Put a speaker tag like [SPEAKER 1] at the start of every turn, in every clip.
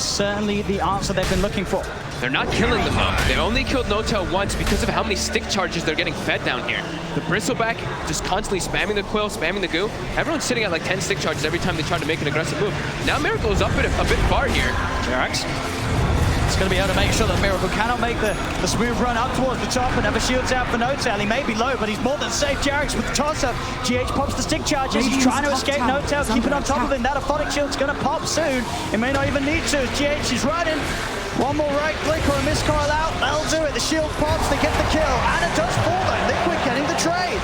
[SPEAKER 1] is certainly the answer they've been looking for.
[SPEAKER 2] They're not killing them though. They only killed N0tail once because of how many stick charges they're getting fed down here. The Bristleback just constantly spamming the Quill, spamming the Goo. Everyone's sitting at like 10 stick charges every time they try to make an aggressive move. Now Miracle is up a bit far here.
[SPEAKER 1] Jerax is going to be able to make sure that Miracle cannot make the smooth run up towards the top and never shields out for N0tail. He may be low, but he's more than safe. Jerax with the toss-up. GH pops the stick charges. He's trying to escape N0tail, keeping on top of him. That Aphotic Shield's going to pop soon. It may not even need to. GH is running. One more right click or a miscoil out. That'll do it. The shield pops. They get the kill. And it does fall though. Liquid getting the trade.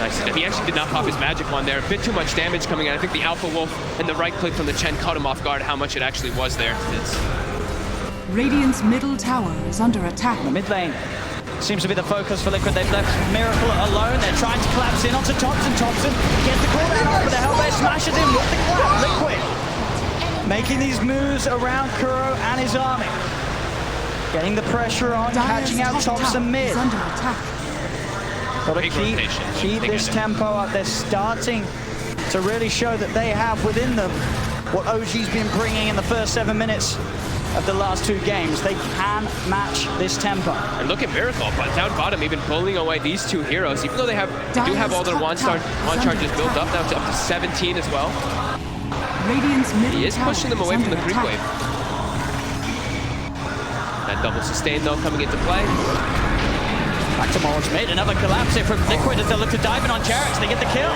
[SPEAKER 2] Nice. He actually did not pop his magic one there. A bit too much damage coming out. I think the Alpha Wolf and the right click from the Chen caught him off guard how much it actually was there.
[SPEAKER 3] Radiant's middle tower is under attack.
[SPEAKER 1] The mid lane seems to be the focus for Liquid. They've left Miracle alone. They're trying to collapse in onto Thompson. Thompson gets the cooldown off, but the Hellbase smashes him with the clap. Liquid making these moves around Kuro and his army. Getting the pressure on, catching out Thompson mid.
[SPEAKER 3] Under attack.
[SPEAKER 1] Got to keep this tempo up. They're starting to really show that they have within them what OG's been bringing in the first 7 minutes of the last 2 games. They can match this tempo.
[SPEAKER 2] And look at Miracle, but down bottom, even pulling away these 2 heroes, even though they do have all their one charges built up now to up to 17 as well. He is pushing them away from the creep wave. That double sustain though coming into play.
[SPEAKER 1] Back to Morris mid, another collapse here from Liquid as they look to dive in on Jerax. They get the kill.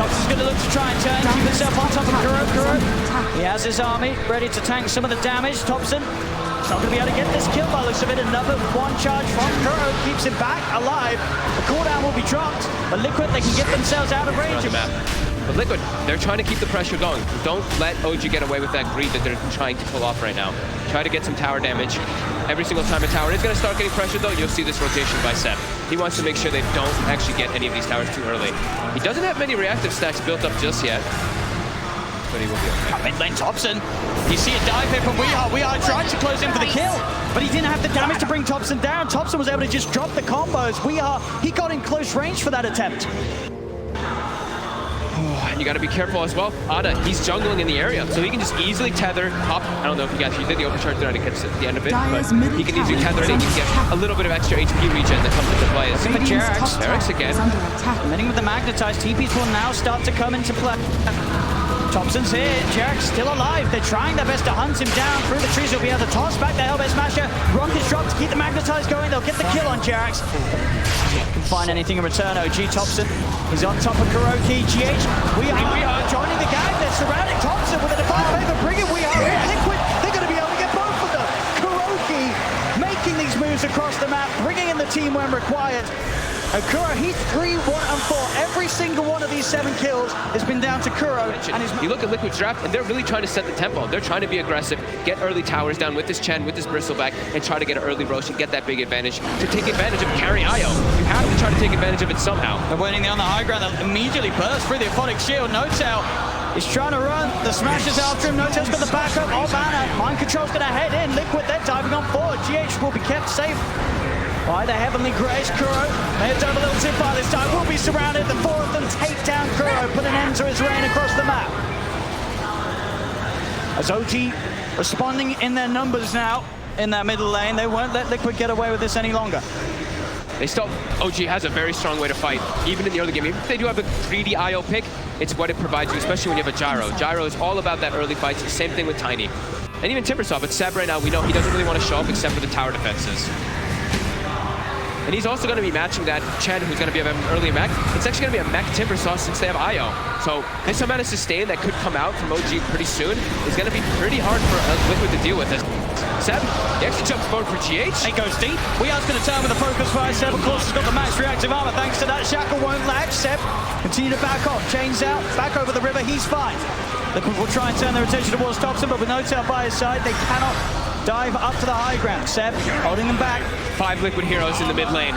[SPEAKER 1] Thompson's going to look to try and turn, keep himself on top of Kuro. He has his army ready to tank some of the damage. Thompson is not going to be able to get this kill by the looks of it. Another one charge from Kuro keeps him back alive. The cooldown will be dropped, but Liquid, they can get themselves out of range.
[SPEAKER 2] But Liquid, they're trying to keep the pressure going. Don't let OG get away with that greed that they're trying to pull off right now. Try to get some tower damage. Every single time a tower is going to start getting pressured though, you'll see this rotation by Seb. He wants to make sure they don't actually get any of these towers too early. He doesn't have many reactive stacks built up just yet, but he will be okay.
[SPEAKER 1] Mid lane Thompson. You see a dive here from Warhead. Warhead tried to close in for the kill, but he didn't have the damage to bring Thompson down. Thompson was able to just drop the combos. He got in close range for that attempt.
[SPEAKER 2] You got to be careful as well. Ada, he's jungling in the area, so he can just easily tether, hop. I don't know if you guys did the overcharge there, I didn't catch at the end of it, but he can easily tether it and you can get a little bit of extra HP regen that comes into play. Jerax again.
[SPEAKER 1] Meeting with the magnetized, TPs will now start to come into play. Thompson's here, Jerax still alive. They're trying their best to hunt him down through the trees. He'll be able to toss back the Hellbase Smasher. Rockets drop to keep the magnetized going. They'll get the kill on Jerax. Can find anything in return. OG Thompson is on top of Kuroki. GH, we are joining the gang. They're surrounding Thompson with a divine favor. Bring it, we are here. Liquid, they're going to be able to get both of them. Kuroki making these moves across the map, bringing in the team when required. And Kuro, he's 3, 1, and 4. Every single one of these 7 kills has been down to Kuro. And
[SPEAKER 2] you look at Liquid's draft, and they're really trying to set the tempo. They're trying to be aggressive, get early towers down with this Chen, with this Bristleback, and try to get an early roast and get that big advantage. To take advantage of carry IO, you have to try to take advantage of it somehow.
[SPEAKER 1] They're waiting there on the high ground. They'll immediately burst through the Aphotic Shield. N0tail is trying to run. The Smasher's after him. N0tail's got the backup. Oh, mana. Mind Control's going to head in. Liquid, they're diving on forward. GH will be kept safe by the Heavenly Grace. Kuro may have done a little tip by this time. Will be surrounded. The 4 of them take down Kuro, put an end to his reign across the map. As OG responding in their numbers now in that middle lane, they won't let Liquid get away with this any longer.
[SPEAKER 2] OG has a very strong way to fight, even in the early game. Even if they do have a greedy IO pick, it's what it provides you, especially when you have a Gyro. Gyro is all about that early fights. The same thing with Tiny. And even Timbersaw, but Seb right now, we know he doesn't really want to show up except for the tower defenses. And he's also going to be matching that Chen, who's going to be an early mech. It's actually going to be a mech Timbersaw since they have IO. So this amount of sustain that could come out from OG pretty soon is going to be pretty hard for Liquid to deal with. Seb, he actually jumps forward for GH.
[SPEAKER 1] He goes deep. Warhead's going to turn with a focus fire. Seb, of course, has got the max reactive armor. Thanks to that, Shackle won't lag. Seb, continue to back off. Chains out, back over the river. He's fine. Liquid will try and turn their attention towards Thompson, but with N0tail by his side, they cannot dive up to the high ground. Seb holding them back.
[SPEAKER 2] 5 Liquid heroes in the mid lane,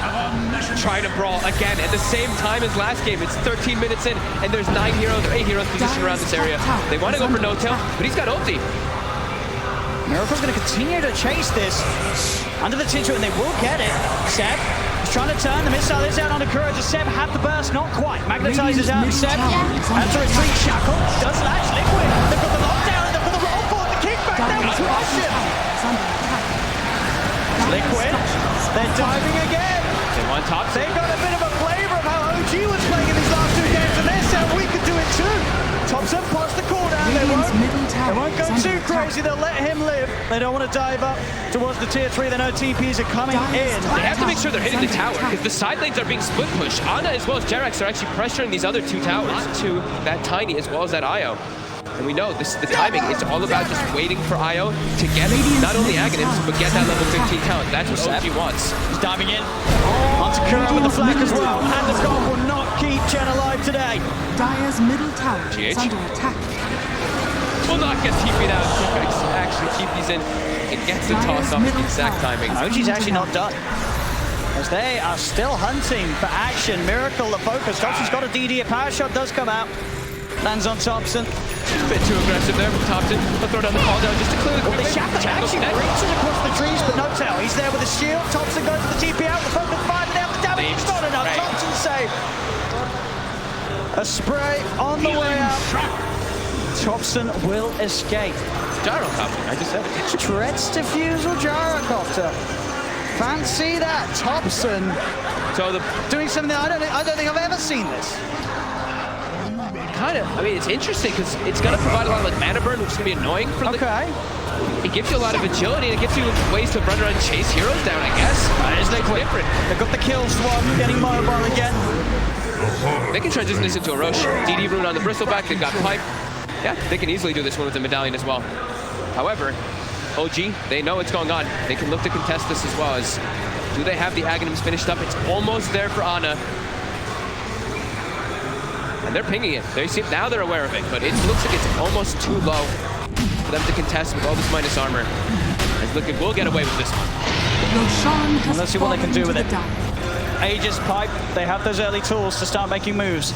[SPEAKER 2] trying to brawl again at the same time as last game. It's 13 minutes in, and there's 9 heroes or 8 heroes positioned around this area. They want to go for N0tail, but he's got ulti.
[SPEAKER 1] Miracle's going to continue to chase this under the Tinto, and they will get it. Seb is trying to turn. The missile is out onto Kuro. Does Seb have the burst? Not quite. Magnetizes out. Seb has to retreat. Shackle does latch Liquid. They've got the lockdown, and they've got the roll forward. The kickback. question. Liquid, they're diving again.
[SPEAKER 2] They want top.
[SPEAKER 1] They got a bit of a flavor of how OG was playing in these last 2 games, and they said we could do it too. Thompson pots the cooldown. They won't go too crazy. They'll let him live. They don't want to dive up towards the tier 3. They know TPs are coming in.
[SPEAKER 2] They have to make sure they're hitting the tower because the side lanes are being split pushed. Ana as well as Jerax are actually pressuring these other 2 towers to that Tiny as well as that Io. And we know the timing, it's all about just waiting for Io to get not only Aghanims, but get that level 15 talent. That's what OG wants.
[SPEAKER 1] He's diving in. Onto Kura with the flag as well. And the goal will not keep Jen alive today.
[SPEAKER 3] Dire's middle tower is under attack.
[SPEAKER 2] Will not get TP'd out. Actually keep these in. It gets the toss off at the exact timing.
[SPEAKER 1] OG's actually not done, as they are still hunting for action. Miracle the focus. Thompson's got a DD. A power shot does come out. Lands on Thompson.
[SPEAKER 2] A bit too aggressive there from Thompson. He'll throw down the call down just to clear the
[SPEAKER 1] The Shackle actually reaches across the trees, but no tail. He's there with a shield. Thompson goes for the TP out. The focus fire down. The damage is not enough. Thompson saved. A spray on the way out. Thompson will escape.
[SPEAKER 2] Gyrocopter, I just said it.
[SPEAKER 1] Treads defusal gyrocopter. Fancy that. Thompson
[SPEAKER 2] So
[SPEAKER 1] doing something that I don't think I've ever seen this.
[SPEAKER 2] kind of, I mean, it's interesting because it's going to provide a lot of like mana burn, which is going to be annoying for the...
[SPEAKER 1] Okay.
[SPEAKER 2] It gives you a lot of agility and it gives you ways to run around and chase heroes down, I guess.
[SPEAKER 1] It's different. They've got the kill swap, getting mobile again.
[SPEAKER 2] They can transition this into a Roche. DD rune on the bristleback, they've got pipe. Yeah, they can easily do this one with the medallion as well. However, OG, they know what's going on. They can look to contest this as well. As do they have the Aghanims finished up? It's almost there for Ana. And they're pinging it. They see, now they're aware of it, but it looks like it's almost too low for them to contest with all this minus armor. As looking, we'll get away with this one.
[SPEAKER 1] Let's see what they can do with it. Aegis pipe, they have those early tools to start making moves.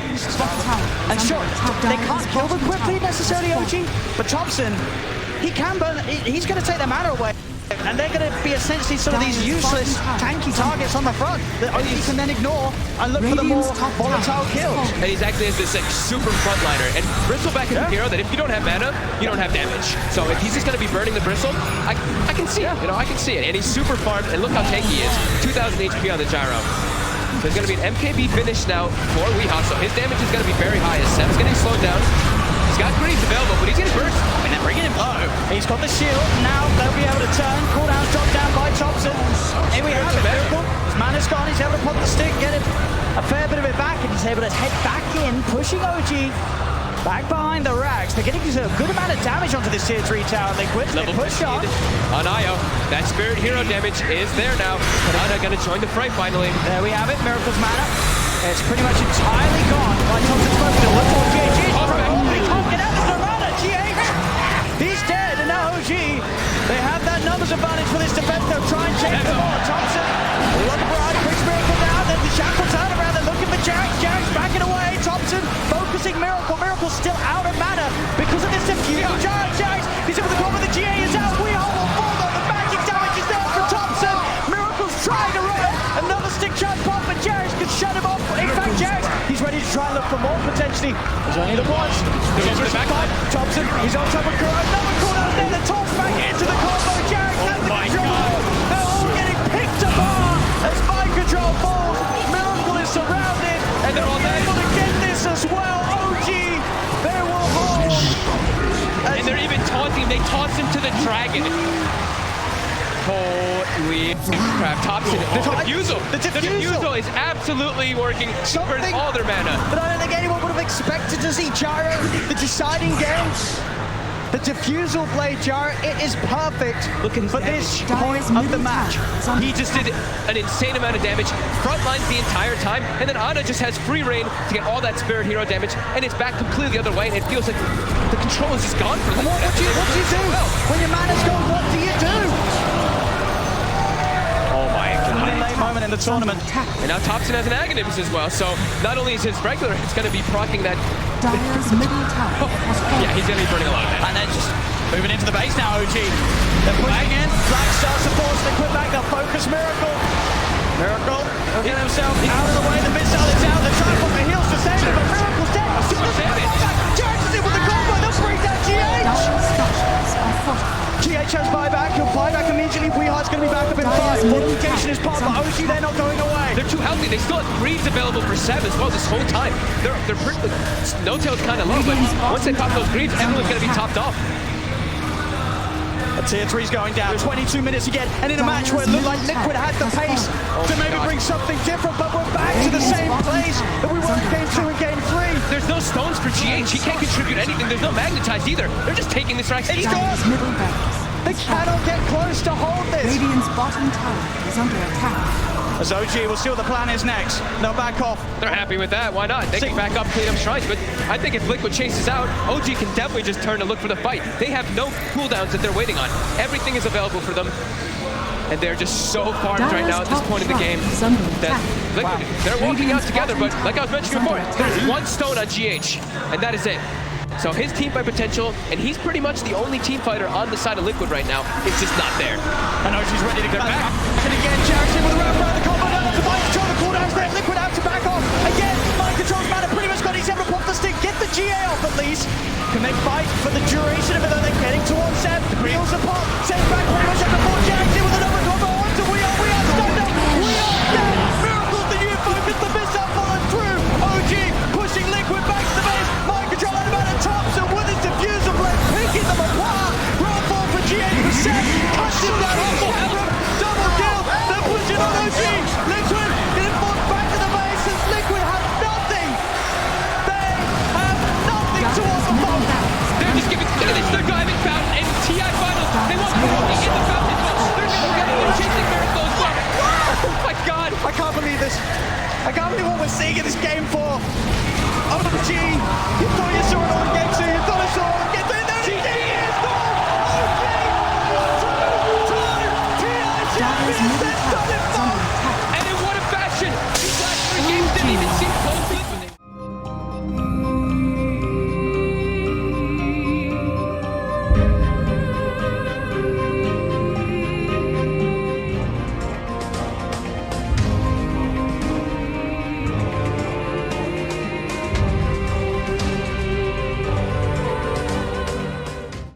[SPEAKER 1] And sure, they can't kill them quickly necessarily, OG, but Thompson, he can burn, he's going to take their mana away. And they're going to be essentially sort of these useless, tanky targets on the front that OG can then ignore and look for the more volatile kills.
[SPEAKER 2] And he's actually this like super frontliner. And Bristleback is a hero that if you don't have mana, you don't have damage. So if he's just going to be burning the Bristle, I can see it. You know, I can see it. And he's super farmed. And look how tanky he is. 2,000 HP on the gyro. There's going to be an MKB finish now for Weehaw. So his damage is going to be very high as Seb's getting slowed down. He's got greens available, but he's getting burst.
[SPEAKER 1] I mean, they're bringing him low. He's got the shield. Now they'll be able to turn. Cooldown's dropped down by Thompson. Here we have it. Miracle. His mana's gone. He's able to pop the stick, get him a fair bit of it back, and he's able to head back in, pushing OG back behind the racks. They're getting a good amount of damage onto this tier 3 tower. They quit. They push on.
[SPEAKER 2] On Io. That spirit hero damage is there now. Ana gonna join the fray finally.
[SPEAKER 1] There we have it. Miracle's mana. It's pretty much entirely gone by Thompson's supposed to look for GG. They can't get out of the mana. GH. He's dead, and now OG. They have that numbers advantage for this defense. They'll try and change the ball. Thompson looking for a quick miracle down. Then the shackle turn around. They're looking for Jerax. Jerax backing away. Thompson focusing Miracle. Miracle's still out of mana because of this diffusion. Jerax. He's able to go with the GA is out. We all will fall though. The magic damage is there for Thompson. Miracle's trying to run. Another stick charge pop, but Jerax can shut him off. In fact, Jerax, he's ready to try and look for more potentially. There's only the once. Thompson, he's on top of Kuro. Another cooldown there. The toss back into the combo. Jerax has the control. They're all getting picked apart as mind control falls. Miracle is surrounded, and they're all able to get this as well. OG, they will hold.
[SPEAKER 2] And they're even taunting him. They toss him to the dragon. Holy crap. Thompson, the defusal is absolutely working for all their mana.
[SPEAKER 1] But I don't think anyone would have expected to see Gyro, the deciding game. The defusal play, Gyro, it is perfect for this point of the match.
[SPEAKER 2] He just did an insane amount of damage, frontlines the entire time, and then Ana just has free reign to get all that spirit hero damage, and it's back completely the other way, and it feels like the control is just gone for them.
[SPEAKER 1] What do you do? When your mana's gone, what do you do?
[SPEAKER 2] Oh my god.
[SPEAKER 1] Late moment in the tournament.
[SPEAKER 2] And now Thompson has an Aghanims as well, so not only is his regular, it's going to be proccing that...
[SPEAKER 3] Dire's middle tower.
[SPEAKER 2] Yeah, he's going to be burning a lot of that.
[SPEAKER 1] And then just moving into the base now, OG. They're pushing in. Black Star supports. They quit back. They'll focus Miracle. Miracle will get himself out of the way. The missile is out. They're trying to put the heals to save him, but Miracle's dead.
[SPEAKER 2] So much damage.
[SPEAKER 1] Jerax is in with the combo. They'll bring down GH.
[SPEAKER 3] Dire's structures are fortified.
[SPEAKER 1] GH has buyback. He'll buy back immediately. Weeheart's going to be back up in 5. Fortification is part, but OG, they're not going away.
[SPEAKER 2] They're too healthy. They still have greaves available for Seb as well this whole time. They're pretty, no tail's kind of low, but once they pop those greaves, everyone's going to be topped off.
[SPEAKER 1] Tier 3's going down, 22 minutes again, and in a match where it looked like Liquid had the pace to maybe bring something different, but we're back to the same place that we were in Game 2 and Game 3.
[SPEAKER 2] There's no stones for GH. He can't contribute anything. There's no magnetized either. They're just taking this rank.
[SPEAKER 1] It's gone. They cannot get close to hold this.
[SPEAKER 3] Radiant's bottom tower is under attack.
[SPEAKER 1] As OG, we'll see what the plan is next. They'll back off.
[SPEAKER 2] They're happy with that. Why not? They can back up, clean up shrines, but I think if Liquid chases out, OG can definitely just turn and look for the fight. They have no cooldowns that they're waiting on. Everything is available for them, and they're just so farmed right now at this point in the game that Liquid, they're walking out together, but like I was mentioning before, there's one stone on GH, and that is it. So his team fight potential, and he's pretty much the only team fighter on the side of Liquid right now. It's just not there.
[SPEAKER 1] And OG's ready to go back. And again, Jackson with a wrap around the combo down to mind control. The cooldowns there. Liquid out to back off. Again, mind control's man pretty much got his ever pop the stick. Get the GA off at least. Can they fight for the duration of it? Though they're getting towards Seb. Wheels are pop. Seb back pretty much at the full. Jackson with another combo onto We are stunned up. We are dead. Miracles the new focus. The mishap followed through. OG pushing Liquid back to the base. Mind control out about the top. So with his diffuser blade picking them apart. Roll ball for GA for Seb. Cuts him down off the headroom. Double kill. They're pushing on OG. Liquid getting forced back to the base as Liquid have nothing. They have nothing to offer.
[SPEAKER 2] They're just giving, look at this, they're driving Fountain in TI finals. They want Brody in the Fountain. They're chasing Miracles. Oh my god.
[SPEAKER 1] I can't believe this. I can't believe what we're seeing in this game 4. OG, you thought you saw it all in Game 2.